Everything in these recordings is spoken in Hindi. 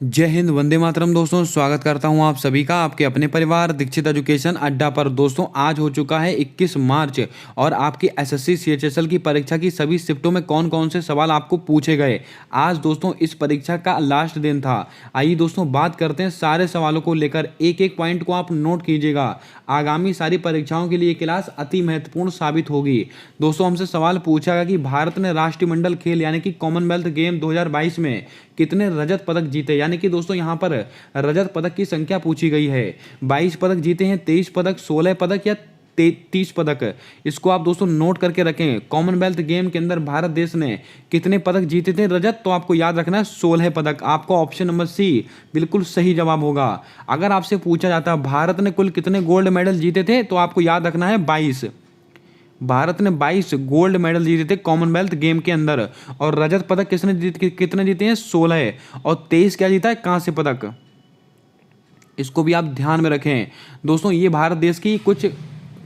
जय हिंद, वंदे मातरम। दोस्तों, स्वागत करता हूं आप सभी का आपके अपने परिवार दीक्षित एजुकेशन अड्डा पर। दोस्तों, आज हो चुका है 21 मार्च और आपकी एसएससी सीएचएसएल की परीक्षा की सभी शिफ्टों में कौन कौन से सवाल आपको पूछे गए। आज दोस्तों इस परीक्षा का लास्ट दिन था। आइए दोस्तों बात करते हैं सारे सवालों को लेकर। एक एक पॉइंट को आप नोट कीजिएगा। आगामी सारी परीक्षाओं के लिए क्लास अति महत्वपूर्ण साबित होगी। दोस्तों, हमसे सवाल पूछा गया कि भारत ने राष्ट्रमंडल खेल यानी कि कॉमनवेल्थ गेम 2022 में कितने रजत पदक जीते। यानी कि दोस्तों यहाँ पर रजत पदक की संख्या पूछी गई है। 22 पदक जीते हैं, 23 पदक, 16 पदक या 30 पदक। इसको आप दोस्तों नोट करके रखें। कॉमनवेल्थ गेम के अंदर भारत देश ने कितने पदक जीते थे रजत, तो आपको याद रखना है 16 पदक। आपका ऑप्शन नंबर सी बिल्कुल सही जवाब होगा। अगर आपसे पूछा जाता है भारत ने कुल कितने गोल्ड मेडल जीते थे, तो आपको याद रखना है 22। भारत ने 22 गोल्ड मेडल जीते थे कॉमनवेल्थ गेम के अंदर। और रजत पदक कितने जीते हैं? 16। और 23 क्या जीता है? कांस्य पदक। इसको भी आप ध्यान में रखें। दोस्तों, ये भारत देश की कुछ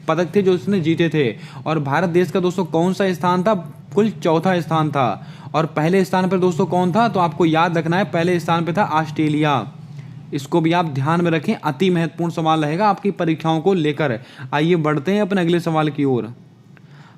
पदक थे जो उसने जीते थे। और भारत देश का दोस्तों कौन सा स्थान था? कुल चौथा स्थान था। और पहले स्थान पर दोस्तों कौन था? तो आपको याद रखना है पहले स्थान पर था ऑस्ट्रेलिया। इसको भी आप ध्यान में रखें। अति महत्वपूर्ण सवाल रहेगा आपकी परीक्षाओं को लेकर। आइए बढ़ते हैं अपने अगले सवाल की ओर।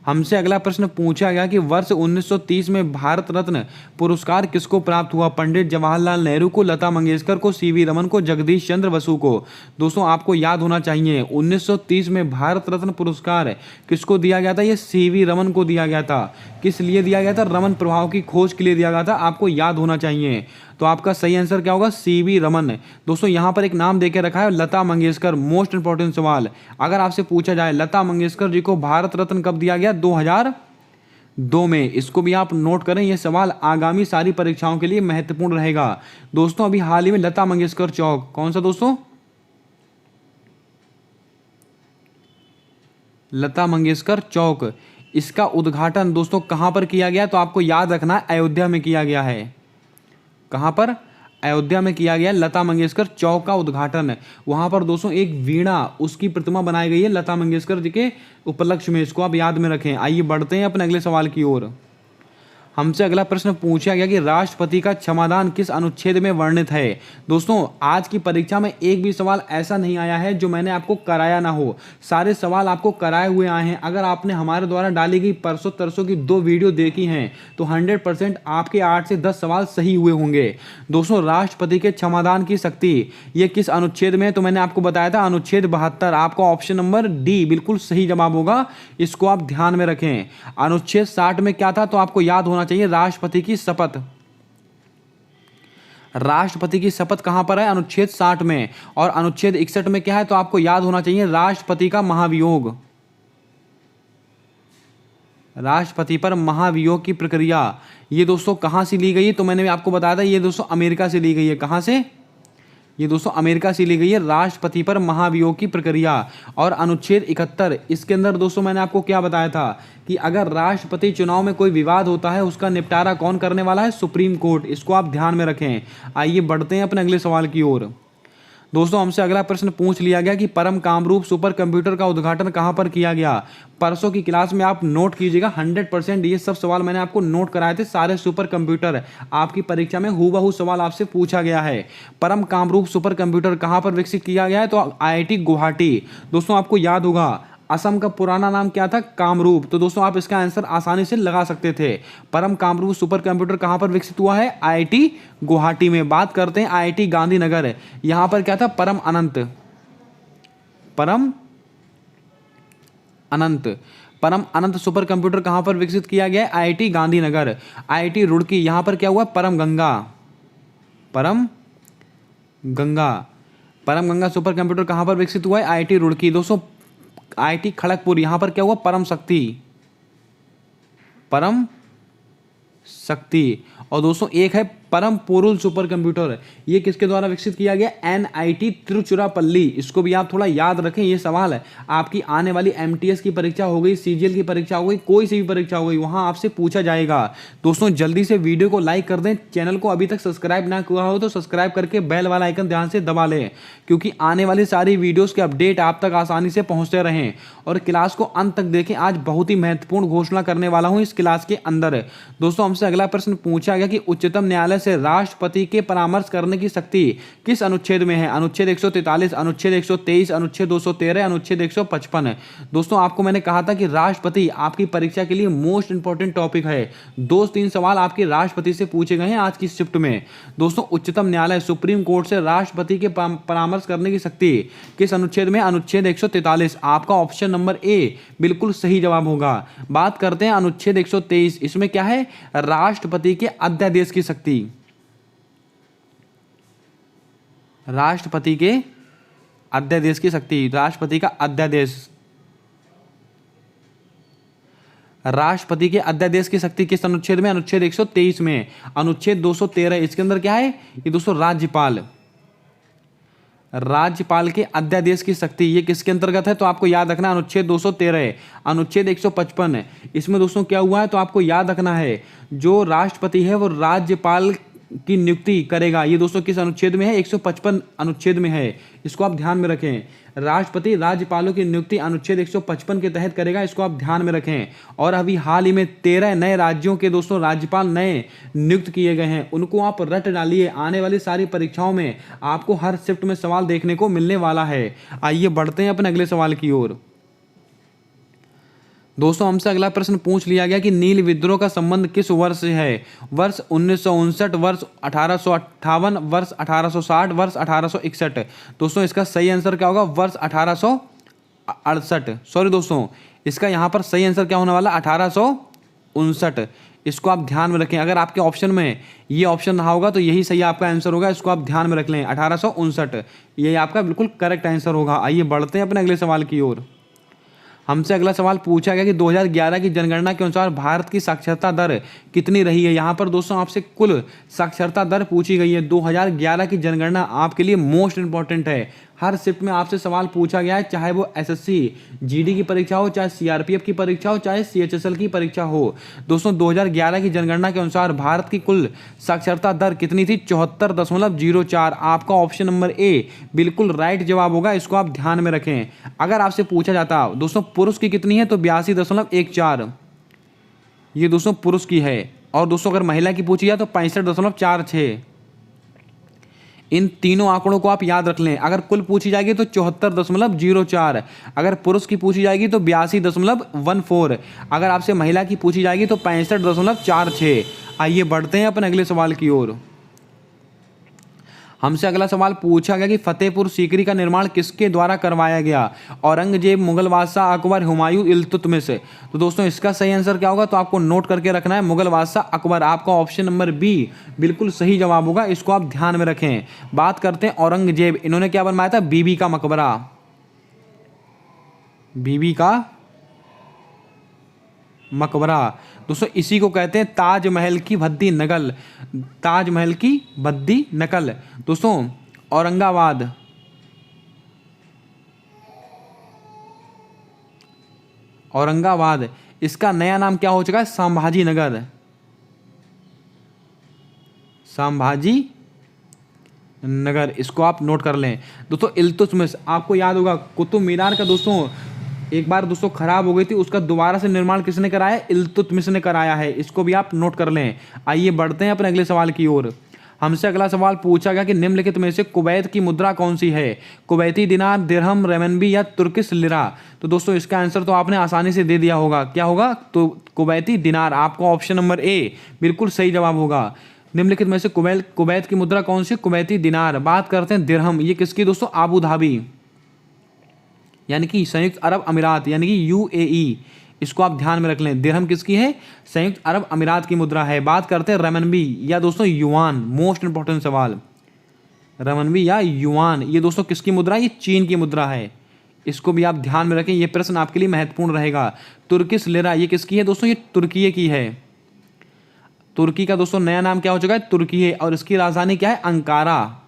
हमसे अगला प्रश्न पूछा गया कि वर्ष 1930 में भारत रत्न पुरस्कार किसको प्राप्त हुआ? पंडित जवाहरलाल नेहरू को, लता मंगेशकर को, सीवी रमन को, जगदीश चंद्र बसु को। दोस्तों, आपको याद होना चाहिए 1930 में भारत रत्न पुरस्कार किसको दिया गया था? ये सीवी रमन को दिया गया था। किस लिए दिया गया था? रमन प्रभाव की खोज के लिए दिया गया था। आपको याद होना चाहिए। तो आपका सही आंसर क्या होगा? सीवी रमन। दोस्तों, यहां पर एक नाम देके रखा है लता मंगेशकर। मोस्ट इंपॉर्टेंट सवाल, अगर आपसे पूछा जाए लता मंगेशकर जी को भारत रत्न कब दिया गया? 2002 में। इसको भी आप नोट करें। यह सवाल आगामी सारी परीक्षाओं के लिए महत्वपूर्ण रहेगा। दोस्तों, अभी हाल ही में लता मंगेशकर चौक, कौन सा दोस्तों? लता मंगेशकर चौक, इसका उद्घाटन दोस्तों कहां पर किया गया? तो आपको याद रखना है अयोध्या में किया गया है। कहां पर? अयोध्या में किया गया लता मंगेशकर चौक का उद्घाटन। वहां पर दोस्तों एक वीणा, उसकी प्रतिमा बनाई गई है लता मंगेशकर जी के उपलक्ष्य में। इसको आप याद में रखें। आइए बढ़ते हैं अपने अगले सवाल की ओर। हमसे अगला प्रश्न पूछा गया कि राष्ट्रपति का क्षमादान किस अनुच्छेद में वर्णित है? दोस्तों, आज की परीक्षा में एक भी सवाल ऐसा नहीं आया है जो मैंने आपको कराया ना हो। सारे सवाल आपको कराए हुए आए हैं। अगर आपने हमारे द्वारा डाली गई परसों तरसों की 2 वीडियो देखी हैं तो 100% आपके 8 से 10 सवाल सही हुए होंगे। दोस्तों, राष्ट्रपति के क्षमादान की शक्ति ये किस अनुच्छेद में है? तो मैंने आपको बताया था अनुच्छेद 72। आपका ऑप्शन नंबर डी बिल्कुल सही जवाब होगा। इसको आप ध्यान में रखें। अनुच्छेद 60 में क्या था? तो आपको याद होना चाहिए राष्ट्रपति की शपथ। राष्ट्रपति की शपथ कहां पर है? अनुच्छेद 60 में। और अनुच्छेद 61 में क्या है? तो आपको याद होना चाहिए राष्ट्रपति का महाभियोग। राष्ट्रपति पर महाभियोग की प्रक्रिया ये दोस्तों कहां से ली गई है? तो मैंने आपको बताया था ये दोस्तों अमेरिका से ली गई है। कहां से? ये दोस्तों अमेरिका से ली गई है राष्ट्रपति पर महाभियोग की प्रक्रिया। और अनुच्छेद 71, इसके अंदर दोस्तों मैंने आपको क्या बताया था कि अगर राष्ट्रपति चुनाव में कोई विवाद होता है उसका निपटारा कौन करने वाला है? Supreme court. इसको आप ध्यान में रखें। आइए बढ़ते हैं अपने अगले सवाल की ओर। दोस्तों, हमसे अगला प्रश्न पूछ लिया गया कि परम कामरूप सुपर कंप्यूटर का उद्घाटन कहां पर किया गया? परसों की क्लास में आप नोट कीजिएगा। 100% ये सब सवाल मैंने आपको नोट कराए थे। सारे सुपर कंप्यूटर आपकी परीक्षा में हूबहू सवाल आपसे पूछा गया है। परम कामरूप सुपर कंप्यूटर कहां पर विकसित किया गया है? तो आईआईटी गुवाहाटी। दोस्तों, आपको याद होगा असम का पुराना नाम क्या था? कामरूप। तो दोस्तों आप इसका आंसर आसानी से लगा सकते थे। परम कामरूप सुपर कंप्यूटर कहां पर विकसित हुआ है? आईआईटी गुवाहाटी में। बात करते हैं आईआईटी गांधीनगर। यहां पर क्या था? परम अनंत। परम अनंत। परम अनंत सुपर कंप्यूटर कहां पर विकसित किया गया है? आईआईटी गांधीनगर। आईआईटी रुड़की, यहां पर क्या हुआ? परम गंगा। परम गंगा। परम गंगा सुपर कंप्यूटर कहां पर विकसित हुआ है? आईआईटी रुड़की। दोस्तों, आईआईटी खड़गपुर, यहां पर क्या हुआ? परम शक्ति। परम शक्ति। और दोस्तों एक है परम पोरुल सुपर कंप्यूटर। ये किसके द्वारा विकसित किया गया? एनआईटी तिरुचिरापल्ली। इसको भी आप थोड़ा याद रखें। ये सवाल है आपकी आने वाली एमटीएस की परीक्षा हो गई, सीजीएल की परीक्षा हो गई, कोई सी भी परीक्षा हो गई, वहां आपसे पूछा जाएगा। दोस्तों, जल्दी से वीडियो को लाइक कर दें। चैनल को अभी तक सब्सक्राइब ना किया हो तो सब्सक्राइब करके बेल वाला आइकन ध्यान से दबा लें, क्योंकि आने वाली सारी वीडियोस के अपडेट आप तक आसानी से पहुंचते रहें। और क्लास को अंत तक देखें। आज बहुत ही महत्वपूर्ण घोषणा करने वाला हूं इस क्लास के अंदर। दोस्तों, हमसे अगला प्रश्न पूछा गया कि उच्चतम न्यायालय न्यायालय से राष्ट्रपति के परामर्श करने की शक्ति किस अनुच्छेद में है? अनुच्छेद 143, अनुच्छेद 123, अनुच्छेद 213, अनुच्छेद 155। दोस्तों आपको मैंने कहा था कि राष्ट्रपति आपकी परीक्षा के लिए मोस्ट इंपॉर्टेंट टॉपिक है। 2-3 सवाल आपके राष्ट्रपति से पूछे गए हैं आज की शिफ्ट में। दोस्तों उच्चतम न्यायालय सुप्रीम कोर्ट से राष्ट्रपति के परामर्श करने की शक्ति किस अनुच्छेद में? अनुच्छेद 143। आपका ऑप्शन नंबर ए बिल्कुल सही जवाब होगा। बात करते हैं अनुच्छेद 123, इसमें क्या है? राष्ट्रपति के अध्यादेश की शक्ति। राष्ट्रपति के अध्यादेश की शक्ति, राष्ट्रपति का अध्यादेश, राष्ट्रपति के अध्यादेश की शक्ति किस अनुच्छेद में? अनुच्छेद 123 में। अनुच्छेद 213 इसके अंदर क्या है? ये दोस्तों राज्यपाल, राज्यपाल के अध्यादेश की शक्ति ये किसके अंतर्गत है? तो आपको याद रखना अनुच्छेद 213। अनुच्छेद 155 इसमें दोस्तों क्या हुआ है? तो आपको याद रखना है जो राष्ट्रपति है वो राज्यपाल की नियुक्ति करेगा। ये दोस्तों किस अनुच्छेद में है? 155 अनुच्छेद में है। इसको आप ध्यान में रखें। राष्ट्रपति राज्यपालों की नियुक्ति अनुच्छेद 155 के तहत करेगा, इसको आप ध्यान में रखें। और अभी हाल ही में 13 नए राज्यों के दोस्तों राज्यपाल नए नियुक्त किए गए हैं, उनको आप रट डालिए। आने वाली सारी परीक्षाओं में आपको हर शिफ्ट में सवाल देखने को मिलने वाला है। आइए बढ़ते हैं अपने अगले सवाल की ओर। दोस्तों हमसे अगला प्रश्न पूछ लिया गया कि नील विद्रोह का संबंध किस वर्ष से है? वर्ष 1959, वर्ष 1858, वर्ष 1860, वर्ष 1861। दोस्तों इसका सही आंसर क्या होगा? वर्ष 1868। सॉरी दोस्तों, इसका यहाँ पर सही आंसर क्या होने वाला? 1859। इसको आप ध्यान में रखें। अगर आपके ऑप्शन में ये ऑप्शन रहा होगा तो यही सही आपका आंसर होगा। इसको आप ध्यान में रख लें, 1859 ये आपका बिल्कुल करेक्ट आंसर होगा। आइए बढ़ते हैं अपने अगले सवाल की ओर। हमसे अगला सवाल पूछा गया कि 2011 की जनगणना के अनुसार भारत की साक्षरता दर कितनी रही है? यहाँ पर दोस्तों आपसे कुल साक्षरता दर पूछी गई है। 2011 की जनगणना आपके लिए मोस्ट इंपॉर्टेंट है। हर शिफ्ट में आपसे सवाल पूछा गया है, चाहे वो एसएससी जीडी की परीक्षा हो, चाहे सीआरपीएफ की परीक्षा हो, चाहे सीएचएसएल की परीक्षा हो। दोस्तों 2011 की जनगणना के अनुसार भारत की कुल साक्षरता दर कितनी थी? 74.04। आपका ऑप्शन नंबर ए बिल्कुल राइट जवाब होगा। इसको आप ध्यान में रखें। अगर आपसे पूछा जाता दोस्तों पुरुष की कितनी है तो 82.14 ये दोस्तों पुरुष की है। और दोस्तों अगर महिला की पूछी जाए तो 65.46। इन तीनों आंकड़ों को आप याद रख लें। अगर कुल पूछी जाएगी तो 74.04, अगर पुरुष की पूछी जाएगी तो 82.14, अगर आपसे महिला की पूछी जाएगी तो 65.46। आइए बढ़ते हैं अपने अगले सवाल की ओर। हमसे अगला सवाल पूछा गया कि फतेहपुर सीकरी का निर्माण किसके द्वारा करवाया गया? औरंगजेब, मुगल बादशाह, अकबर, हुमायूं, इल्तुतमिश। तो दोस्तों इसका सही आंसर क्या होगा? तो आपको नोट करके रखना है, मुगल बादशाह अकबर। आपका ऑप्शन नंबर बी बिल्कुल सही जवाब होगा। इसको आप ध्यान में रखें। बात करते हैं औरंगजेब, इन्होंने क्या बनवाया था? बीबी का मकबरा, बीबी का मकबरा। दोस्तों इसी को कहते हैं ताजमहल की भद्दी नकल, ताजमहल की भद्दी नकल। दोस्तों औरंगाबाद, औरंगाबाद इसका नया नाम क्या हो चुका है? संभाजी नगर, संभाजी नगर। इसको आप नोट कर लें। दोस्तों इल्तुतमिश, आपको याद होगा कुतुब मीनार का दोस्तों एक बार दोस्तों खराब हो गई थी, उसका दोबारा से निर्माण किसने कराया? इल्तुतमिश ने कराया है। इसको भी आप नोट कर लें। आइए बढ़ते हैं अपने अगले सवाल की ओर। हमसे अगला सवाल पूछा गया कि निम्नलिखित में से कुवैत की मुद्रा कौन सी है? कुवैती दिनार, दिरहम, रेमनबी या तुर्किश लिरा। तो दोस्तों इसका आंसर तो आपने आसानी से दे दिया होगा। क्या होगा? तो कुवैती दिनार। आपका ऑप्शन नंबर ए बिल्कुल सही जवाब होगा। निम्नलिखित में से कुवैत की मुद्रा कौन सी? कुवैती दिनार। बात करते हैं दिरहम, ये किसकी दोस्तों? आबू धाबी यानी कि संयुक्त अरब अमीरात यानी कि यूएई। इसको आप ध्यान में रख लें। दिरहम किसकी है? संयुक्त अरब अमीरात की मुद्रा है। बात करते हैं रेमनबी या दोस्तों युआन, मोस्ट इंपॉर्टेंट सवाल। रेमनबी या युआन ये दोस्तों किसकी मुद्रा है? ये चीन की मुद्रा है। इसको भी आप ध्यान में रखें, ये प्रश्न आपके लिए महत्वपूर्ण रहेगा। तुर्किश लिरा ये किसकी है दोस्तों? ये तुर्की की है। तुर्की का दोस्तों नया नाम क्या हो चुका है? तुर्की है। और इसकी राजधानी क्या है? अंकारा।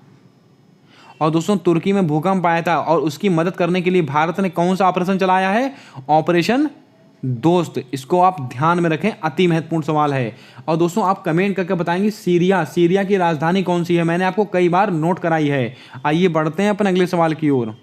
और दोस्तों तुर्की में भूकंप आया था और उसकी मदद करने के लिए भारत ने कौन सा ऑपरेशन चलाया है? ऑपरेशन दोस्त। इसको आप ध्यान में रखें, अति महत्वपूर्ण सवाल है। और दोस्तों आप कमेंट करके बताएंगे सीरिया, सीरिया की राजधानी कौन सी है? मैंने आपको कई बार नोट कराई है। आइए बढ़ते हैं अपने अगले सवाल की ओर।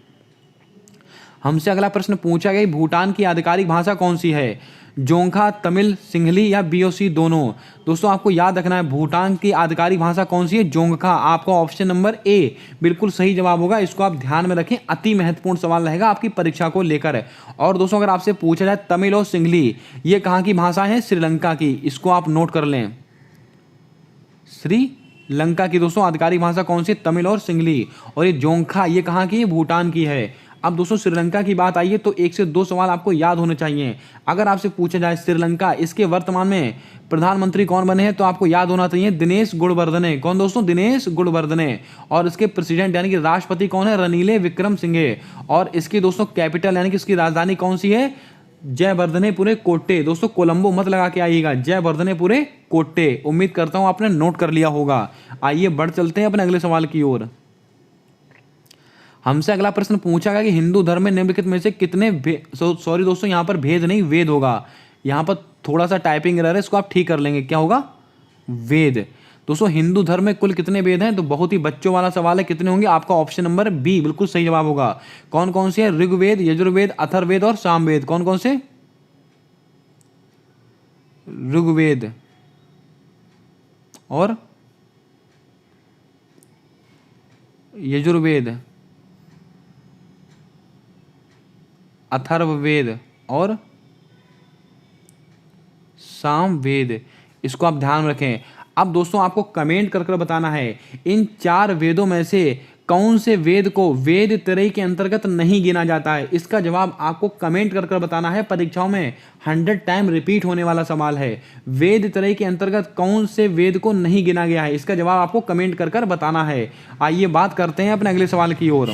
हमसे अगला प्रश्न पूछा गया भूटान की आधिकारिक भाषा कौन सी है? जोंखा, तमिल, सिंहली या बीओसी दोनों। दोस्तों आपको याद रखना है भूटान की आधिकारिक भाषा कौन सी है? जोंखा। आपका ऑप्शन नंबर ए बिल्कुल सही जवाब होगा, इसको आप ध्यान में रखें, अति महत्वपूर्ण सवाल रहेगा आपकी परीक्षा को लेकर। और दोस्तों अगर आपसे पूछा जाए तमिल और सिंहली ये कहाँ की भाषा है? श्रीलंका की, इसको आप नोट कर लें। श्रीलंका की दोस्तों आधिकारिक भाषा कौन सी? तमिल और सिंहली। और ये जोंखा ये कहाँ की है? भूटान की है। अब दोस्तों श्रीलंका की बात आई है तो 1 से 2 सवाल आपको याद होने चाहिए। अगर आपसे पूछा जाए श्रीलंका इसके वर्तमान में प्रधानमंत्री कौन बने हैं तो आपको याद होना चाहिए दिनेश गुणवर्धने। कौन दोस्तों? दिनेश गुणवर्धने। और इसके प्रेसिडेंट यानी कि राष्ट्रपति कौन है? रनीले विक्रमसिंघे। और इसकी दोस्तों कैपिटल यानी कि इसकी राजधानी कौन सी है? जयवर्धनेपुरे कोट्टे। दोस्तों कोलंबो मत लगा के आइएगा, जयवर्धनेपुरे कोट्टे। उम्मीद करता हूं आपने नोट कर लिया होगा। आइए बढ़ चलते हैं अपने अगले सवाल की ओर। हमसे अगला प्रश्न पूछा गया कि हिंदू धर्म में निम्नलिखित में से कितने सॉरी दोस्तों यहाँ पर भेद नहीं, वेद होगा। यहाँ पर थोड़ा सा टाइपिंग एरर है, इसको आप ठीक कर लेंगे। क्या होगा? वेद। दोस्तों हिंदू धर्म में कुल कितने वेद हैं? तो बहुत ही बच्चों वाला सवाल है, कितने होंगे? आपका ऑप्शन नंबर बी बिल्कुल सही जवाब होगा। कौन कौन से? ऋग्वेद, यजुर्वेद, अथर्ववेद और सामवेद। कौन कौन से? ऋग्वेद और यजुर्वेद, अथर्ववेद और सामवेद। इसको आप ध्यान रखें। अब दोस्तों आपको कमेंट कर कर बताना है इन 4 वेदों में से कौन से वेद को वेद त्रयी के अंतर्गत नहीं गिना जाता है। इसका जवाब आपको कमेंट कर कर बताना है। परीक्षाओं में 100 टाइम रिपीट होने वाला सवाल है। वेद त्रयी के अंतर्गत कौन से वेद को नहीं गिना गया है, इसका जवाब आपको कमेंट कर कर बताना है। आइए बात करते हैं अपने अगले सवाल की ओर।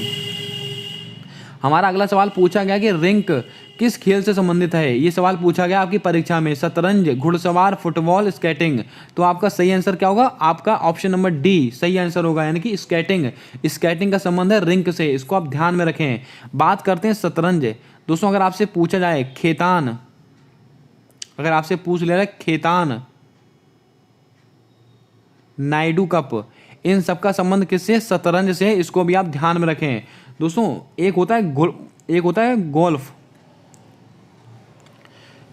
हमारा अगला सवाल पूछा गया कि रिंक किस खेल से संबंधित है। ये सवाल पूछा गया आपकी परीक्षा में। शतरंज, घुड़सवार, फुटबॉल, स्केटिंग। तो आपका सही आंसर क्या होगा? आपका ऑप्शन नंबर डी सही आंसर होगा, यानी कि स्केटिंग। स्केटिंग का संबंध है रिंक से, इसको आप ध्यान में रखें। बात करते हैं शतरंज। दोस्तों अगर आपसे पूछा जाए खेतान, अगर आपसे पूछ लिया जाए खेतान, नायडू कप, इन सबका संबंध किससे? शतरंज से, इसको भी आप ध्यान में रखें। दोस्तों एक होता है गोल्फ,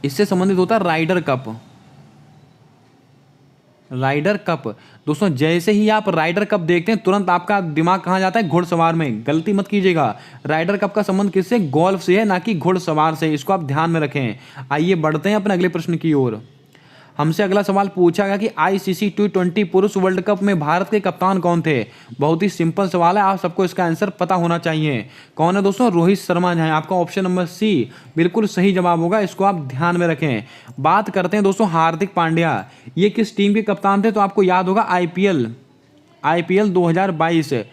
इससे संबंधित होता है राइडर कप। Rider cup. दोस्तों जैसे ही आप राइडर कप देखते हैं तुरंत आपका दिमाग कहां जाता है? घुड़सवार में। गलती मत कीजिएगा, राइडर कप का संबंध किससे? गोल्फ से है, ना कि घुड़सवार से। इसको आप ध्यान में रखें। आइए बढ़ते हैं अपने अगले प्रश्न की ओर। हमसे अगला सवाल पूछा गया कि आईसीसी T20 पुरुष वर्ल्ड कप में भारत के कप्तान कौन थे। बहुत ही सिंपल सवाल है, आप सबको इसका आंसर पता होना चाहिए। कौन है दोस्तों? रोहित शर्मा हैं। आपका ऑप्शन नंबर सी बिल्कुल सही जवाब होगा, इसको आप ध्यान में रखें। बात करते हैं दोस्तों हार्दिक पांड्या, ये किस टीम के कप्तान थे? तो आपको याद होगा आईपीएल 2022।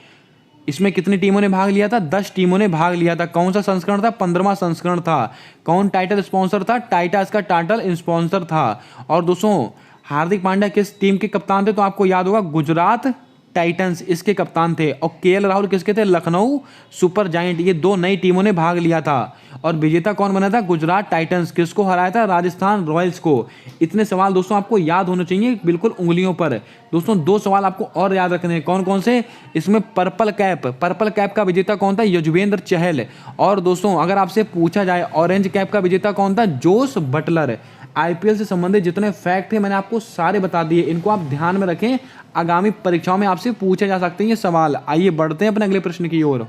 इसमें कितनी टीमों ने भाग लिया था? 10 टीमों ने भाग लिया था। कौन सा संस्करण था? 15वां संस्करण था। कौन टाइटल स्पॉन्सर था? टाइटा इसका टाइटल स्पॉन्सर था। और दोस्तों हार्दिक पांड्या किस टीम के कप्तान थे? तो आपको याद होगा गुजरात टाइटंस इसके कप्तान थे। और केएल राहुल किसके थे? Lucknow super giant. ये 2 नई टीमों ने भाग लिया था। और विजेता कौन बना था? गुजरात टाइटंस। किसको हराया था? राजस्थान रॉयल्स को। इतने सवाल दोस्तों आपको याद होने चाहिए बिल्कुल उंगलियों पर। दोस्तों 2 सवाल आपको और याद रखने हैं। कौन कौन से? इसमें पर्पल कैप का विजेता कौन था? युजवेंद्र चहल। और दोस्तों अगर आपसे पूछा जाए ऑरेंज कैप का विजेता कौन था? Jos Buttler. आईपीएल से संबंधित जितने फैक्ट थे मैंने आपको सारे बता दिए, इनको आप ध्यान में रखें। आगामी परीक्षाओं में आपसे पूछे जा सकते हैं ये सवाल। आइए बढ़ते हैं अपने अगले प्रश्न की ओर।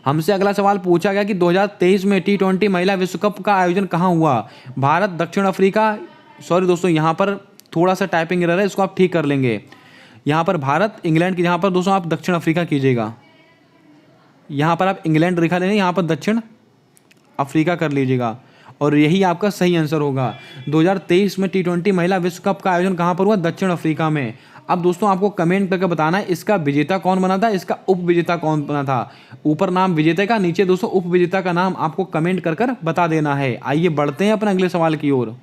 हमसे अगला सवाल पूछा गया कि 2023 में T20 महिला विश्व कप का आयोजन कहां हुआ। भारत, दक्षिण अफ्रीका, सॉरी दोस्तों यहाँ पर थोड़ा सा टाइपिंग एरर है, इसको आप ठीक कर लेंगे। यहाँ पर भारत, इंग्लैंड की जहाँ पर दोस्तों आप दक्षिण अफ्रीका कीजिएगा। यहाँ पर आप इंग्लैंड लिखा लेंगे, यहाँ पर दक्षिण अफ्रीका कर लीजिएगा और यही आपका सही आंसर होगा। 2023 में T20 महिला विश्व कप का आयोजन कहाँ पर हुआ? दक्षिण अफ्रीका में। अब दोस्तों आपको कमेंट करके बताना है इसका विजेता कौन बना था, इसका उप विजेता कौन बना था। ऊपर नाम विजेता का, नीचे दोस्तों उप विजेता का नाम आपको कमेंट कर कर बता देना है। आइए बढ़ते हैं अपने अगले सवाल की ओर।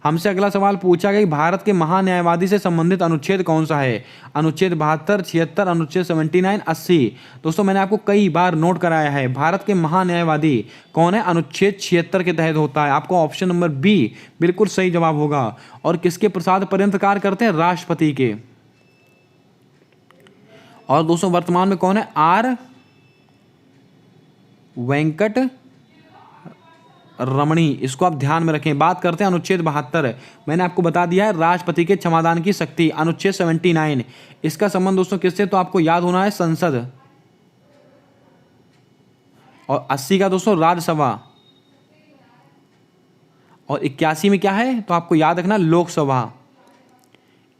हमसे अगला सवाल पूछा गया कि भारत के महान्यायवादी से संबंधित अनुच्छेद कौन सा है। अनुच्छेद 72, 76, अनुच्छेद 79, 80। दोस्तों मैंने आपको कई बार नोट कराया है, भारत के महान्यायवादी कौन है? अनुच्छेद 76 के तहत होता है। आपको ऑप्शन नंबर बी बिल्कुल सही जवाब होगा। और किसके प्रसाद पर्यंत कार्य करते हैं? राष्ट्रपति के। और दोस्तों वर्तमान में कौन है? आर वेंकट रमणी, इसको आप ध्यान में रखें। बात करते हैं अनुच्छेद 72, मैंने आपको बता दिया है राष्ट्रपति के क्षमादान की शक्ति। अनुच्छेद 79, इसका संबंध दोस्तों किससे, तो आपको याद होना है संसद। और 80 का दोस्तों राज्यसभा। और 81 में क्या है, तो आपको याद रखना लोकसभा।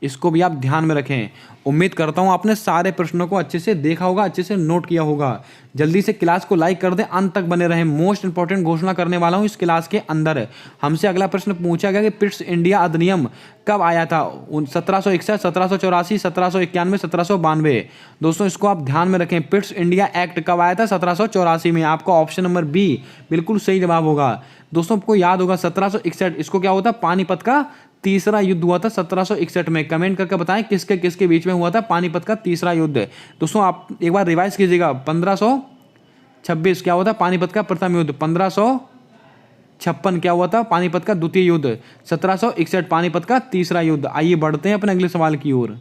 इसको भी आप ध्यान में रखें। उम्मीद करता हूं आपने सारे प्रश्नों को अच्छे से देखा होगा, अच्छे से नोट किया होगा। जल्दी से क्लास को लाइक कर दें, अंत तक बने रहें। मोस्ट इंपॉर्टेंट घोषणा करने वाला हूं इस क्लास के अंदर। हमसे अगला प्रश्न पूछा गया कि पिट्स इंडिया अधिनियम कब आया था। 1761, 1784, 1791, 1792। दोस्तों इसको आप ध्यान में रखें। पिट्स इंडिया एक्ट कब आया था, 1784 में। आपका ऑप्शन नंबर बी बिल्कुल सही जवाब होगा। दोस्तों आपको याद होगा 1761, इसको क्या होता, पानीपत का तीसरा युद्ध हुआ था 1761 में। कमेंट करके बताएं किसके किसके बीच में हुआ था पानीपत का तीसरा युद्ध। दोस्तों आप एक बार रिवाइज कीजिएगा। 1526 क्या हुआ था पानीपत का प्रथम युद्ध। 1556 क्या हुआ था पानीपत का द्वितीय युद्ध। 1761 पानीपत का तीसरा युद्ध। आइए बढ़ते हैं अपने अगले सवाल की ओर।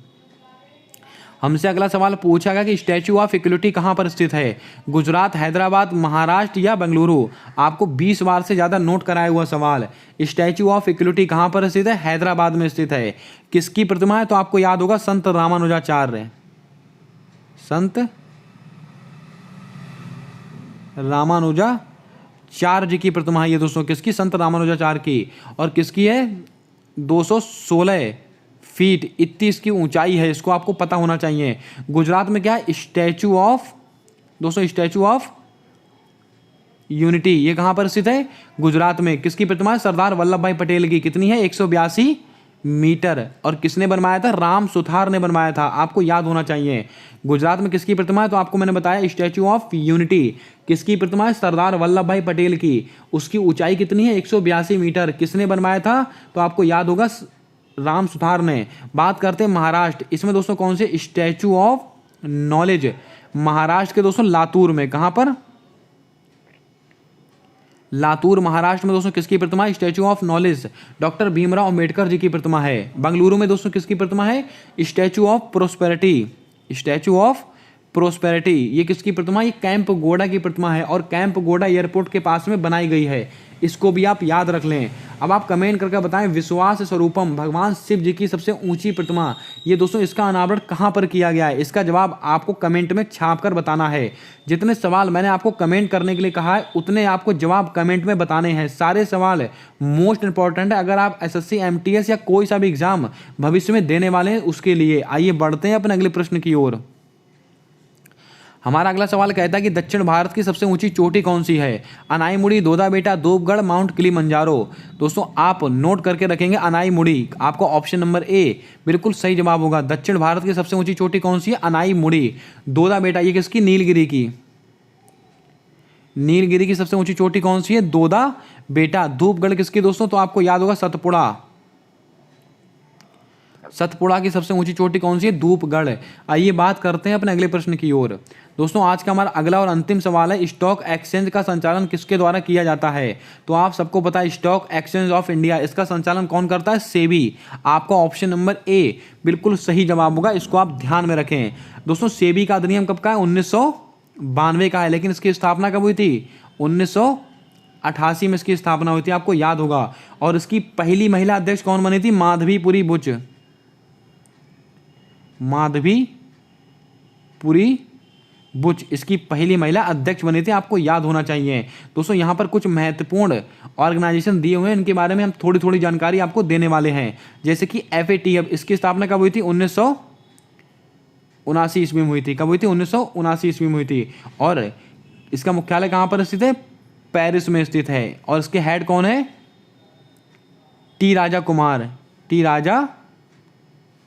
हमसे अगला सवाल पूछा गया कि स्टैच्यू ऑफ इक्वलिटी कहाँ पर स्थित है। गुजरात, हैदराबाद, महाराष्ट्र या बेंगलुरु। आपको 20 बार से ज़्यादा नोट कराया हुआ सवाल। स्टैच्यू ऑफ इक्वलिटी कहाँ पर स्थित है, हैदराबाद में स्थित है। किसकी प्रतिमा है, तो आपको याद होगा संत रामानुजाचार्य। संत रामानुजाचार्य जी की प्रतिमा है ये दोस्तों। किसकी, संत रामानुजाचार्य की। और किसकी है, 216 फीट इतनी इसकी ऊंचाई है। इसको आपको पता होना चाहिए। गुजरात में क्या है, स्टैचू ऑफ, दोस्तों स्टैचू ऑफ यूनिटी, ये कहां पर स्थित है, गुजरात में। किसकी प्रतिमा है, सरदार वल्लभ भाई पटेल की। कितनी है, 182 मीटर। और किसने बनवाया था, राम सुथार ने बनवाया था। आपको याद होना चाहिए। गुजरात में किसकी प्रतिमा है, तो आपको मैंने बताया स्टैचू ऑफ यूनिटी। किसकी प्रतिमा है, सरदार वल्लभ भाई पटेल की। उसकी ऊंचाई कितनी है, 182 मीटर। किसने बनवाया था, तो आपको याद होगा राम सुथार ने। बात करते हैं महाराष्ट्र। इसमें दोस्तों कौन से, स्टैचू ऑफ नॉलेज। महाराष्ट्र के दोस्तों लातूर में। कहां पर, लातूर महाराष्ट्र में दोस्तों किसकी प्रतिमा है, statue of knowledge, doctor Bhimrao Ambedkar ji की प्रतिमा है। बेंगलुरु में दोस्तों किसकी प्रतिमा है, statue of prosperity. Statue of prosperity ये किसकी प्रतिमा, ये कैंप गोडा की प्रतिमा है। और कैंप गोडा एयरपोर्ट के पास में बनाई गई है। इसको भी आप याद रख लें। अब आप कमेंट करके बताएं विश्वास स्वरूपम, भगवान शिव जी की सबसे ऊंची प्रतिमा, ये दोस्तों इसका अनावरण कहां पर किया गया है। इसका जवाब आपको कमेंट में छाप कर बताना है। जितने सवाल मैंने आपको कमेंट करने के लिए कहा है उतने आपको जवाब कमेंट में बताने हैं। सारे सवाल मोस्ट इंपॉर्टेंट है अगर आप एसएससी, एमटीएस या कोई सा भी एग्जाम भविष्य में देने वाले हैं उसके लिए। आइए बढ़ते हैं अपने अगले प्रश्न की ओर। हमारा अगला सवाल कहता है कि दक्षिण भारत की सबसे ऊंची चोटी कौन सी है। Anamudi, Doddabetta, Dhupgarh, mount Kilimanjaro. दोस्तों आप नोट करके रखेंगे अनाईमुड़ी। आपको ऑप्शन नंबर ए बिल्कुल सही जवाब होगा। दक्षिण भारत की सबसे ऊंची चोटी कौन सी है, अनाईमुड़ी। दोदाबेटा ये किसकी, नीलगिरी की। नीलगिरी की सबसे ऊंची चोटी कौन सी है, दोदाबेटा। धूपगढ़ किसकी दोस्तों, तो आपको याद होगा सतपुड़ा। सतपुड़ा की सबसे ऊंची चोटी कौन सी है, धूपगढ़। आइए बात करते हैं अपने अगले प्रश्न की ओर। दोस्तों आज का हमारा अगला और अंतिम सवाल है, स्टॉक एक्सचेंज का संचालन किसके द्वारा किया जाता है। तो आप सबको पता है स्टॉक एक्सचेंज ऑफ इंडिया, इसका संचालन कौन करता है, सेबी। आपका ऑप्शन नंबर ए बिल्कुल सही जवाब होगा। इसको आप ध्यान में रखें। दोस्तों सेबी का अधिनियम कब का है, 1992 का है। लेकिन इसकी स्थापना कब हुई थी, 1988 में इसकी स्थापना हुई थी, आपको याद होगा। और इसकी पहली महिला अध्यक्ष कौन बनी थी, माधवीपुरी बुच। माधवीपुरी बुच इसकी पहली महिला अध्यक्ष बनी थी, आपको याद होना चाहिए। दोस्तों यहाँ पर कुछ महत्वपूर्ण ऑर्गेनाइजेशन दिए हुए हैं, इनके बारे में हम थोड़ी थोड़ी जानकारी आपको देने वाले हैं। जैसे कि FATF, इसकी स्थापना कब हुई थी, 1979 ईस्वी में हुई थी। कब हुई थी, 1979 ईस्वी में हुई थी। और इसका मुख्यालय कहाँ पर स्थित है, पेरिस में स्थित है। और इसके हेड कौन है, टी राजा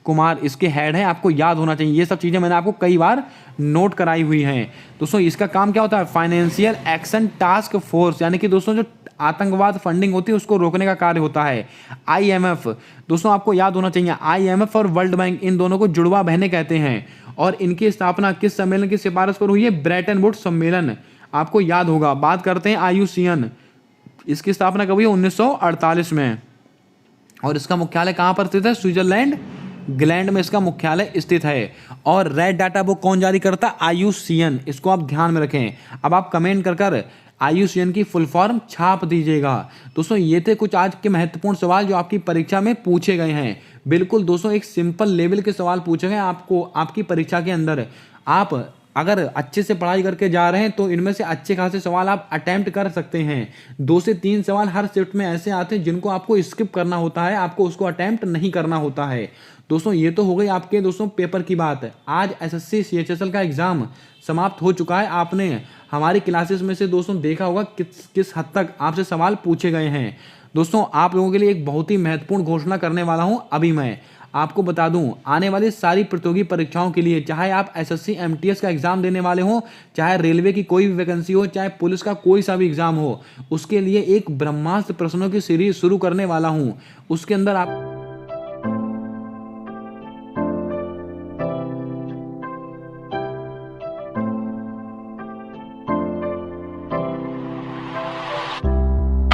कुमार इसके हेड हैं, आपको याद होना चाहिए। ये सब चीज़ें मैंने आपको कई बार नोट कराई हुई हैं। दोस्तों इसका काम क्या होता है, फाइनेंशियल एक्शन टास्क फोर्स, यानी कि दोस्तों जो आतंकवाद फंडिंग होती है उसको रोकने का कार्य होता है। IMF दोस्तों आपको याद होना चाहिए, IMF और वर्ल्ड बैंक इन दोनों को जुड़वा बहनें कहते हैं। और इनकी स्थापना किस सम्मेलन की सिफारिश पर हुई है, ब्रेटन वुड्स सम्मेलन, आपको याद होगा। बात करते हैं IUCN, इसकी स्थापना कब हुई है, 1948 में। और इसका मुख्यालय कहाँ पर स्थित है, स्विट्जरलैंड ग्लैंड में इसका मुख्यालय स्थित है। और रेड डाटा बुक कौन जारी करता है, IUCN, इसको आप ध्यान में रखें। अब आप कमेंट कर IUCN की फुल फॉर्म छाप दीजिएगा। दोस्तों ये थे कुछ आज के महत्वपूर्ण सवाल जो आपकी परीक्षा में पूछे गए हैं। बिल्कुल दोस्तों एक सिंपल लेवल के सवाल पूछे गए आपको आपकी परीक्षा के अंदर। आप अगर अच्छे से पढ़ाई करके जा रहे हैं तो इनमें से अच्छे खासे सवाल आप अटेम्प्ट कर सकते हैं। 2 से 3 सवाल हर शिफ्ट में ऐसे आते हैं जिनको आपको स्किप करना होता है, आपको उसको अटेम्प्ट नहीं करना होता है। दोस्तों ये तो हो गई आपके दोस्तों पेपर की बात। आज SSC CHSL का एग्जाम समाप्त हो चुका है। आपने हमारी क्लासेस में से दोस्तों देखा होगा किस किस हद तक आपसे सवाल पूछे गए हैं। दोस्तों आप लोगों के लिए एक बहुत ही महत्वपूर्ण घोषणा करने वाला हूं। अभी मैं आपको बता दूं, आने वाली सारी प्रतियोगी परीक्षाओं के लिए, चाहे आप SSC MTS का एग्जाम देने वाले हो, चाहे रेलवे की कोई भी वैकेंसी हो, चाहे पुलिस का कोई सा भी एग्जाम हो, उसके लिए एक ब्रह्मास्त्र प्रश्नों की सीरीज शुरू करने वाला हूं। उसके अंदर आप